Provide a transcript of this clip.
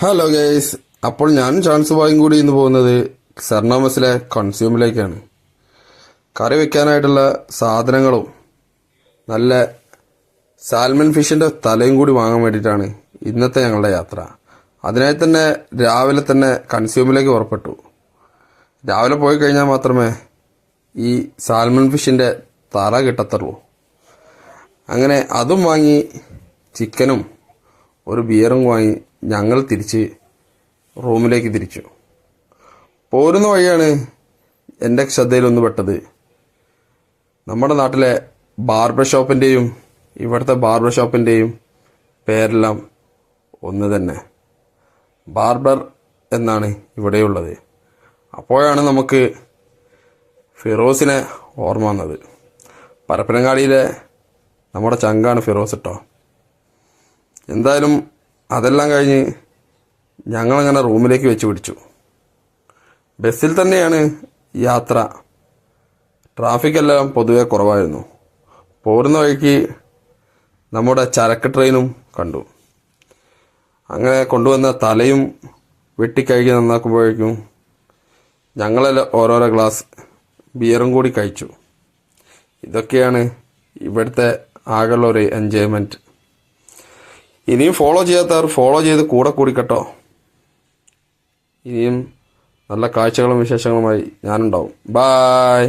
Hello guys, അപ്പോൾ ഞാനും chance ബോയും കൂടി ഇന്ന് പോകുന്നത് സെർണോമസിലെ കൺസ്യൂമിലേക്കാണ്. കറി വെക്കാനായിട്ടുള്ള സാധനങ്ങളും നല്ല സാൽമൺ ഫിഷിൻ്റെ തലയും കൂടി വാങ്ങാൻ വേണ്ടിയിട്ടാണ് ഇന്നത്തെ ഞങ്ങളുടെ യാത്ര. അതിനായി തന്നെ രാവിലെ തന്നെ കൺസ്യൂമിലേക്ക് പുറപ്പെട്ടു. രാവിലെ പോയി കഴിഞ്ഞാൽ മാത്രമേ ഈ സാൽമൺ ഫിഷിൻ്റെ തല കിട്ടത്തുള്ളൂ. അങ്ങനെ അതും വാങ്ങി ചിക്കനും ഒരു ബിയറും വാങ്ങി ഞങ്ങൾ തിരിച്ച് റൂമിലേക്ക് തിരിച്ചു. പോരുന്ന വഴിയാണ് എൻ്റെ ശ്രദ്ധയിലൊന്ന് പെട്ടത്. നമ്മുടെ നാട്ടിലെ ബാർബർ ഷോപ്പിൻ്റെയും ഇവിടുത്തെ ബാർബർ ഷോപ്പിൻ്റെയും പേരെല്ലാം ഒന്ന് തന്നെ, ബാർബർ എന്നാണ് ഇവിടെയുള്ളത്. അപ്പോഴാണ് നമുക്ക് ഫിറോസിനെ ഓർമ്മ വന്നത്. പരപ്പനങ്ങാടിയിലെ നമ്മുടെ ചങ്കാണ് ഫിറോസ് കേട്ടോ. എന്തായാലും അതെല്ലാം കഴിഞ്ഞ് ഞങ്ങളങ്ങനെ റൂമിലേക്ക് വെച്ച് പിടിച്ചു. ബസ്സിൽ തന്നെയാണ് യാത്ര. ട്രാഫിക്കെല്ലാം പൊതുവെ കുറവായിരുന്നു. പോരുന്ന വഴിക്ക് നമ്മുടെ ചരക്ക് ട്രെയിനും കണ്ടു. അങ്ങനെ കൊണ്ടുവന്ന തലയും വെട്ടിക്കഴുകി നന്നാക്കുമ്പോഴേക്കും ഞങ്ങളെല്ലാം ഓരോരോ ഗ്ലാസ് ബിയറും കൂടി കഴിച്ചു. ഇതൊക്കെയാണ് ഇവിടുത്തെ ആകെയുള്ള ഒരു എൻജോയ്മെൻറ്റ്. ഇനിയും ഫോളോ ചെയ്യാത്തവർ ഫോളോ ചെയ്ത് കൂടെ കൂടിക്കട്ടോ. ഇനിയും നല്ല കാഴ്ചകളും വിശേഷങ്ങളുമായി ഞാനുണ്ടാവും. ബായ്.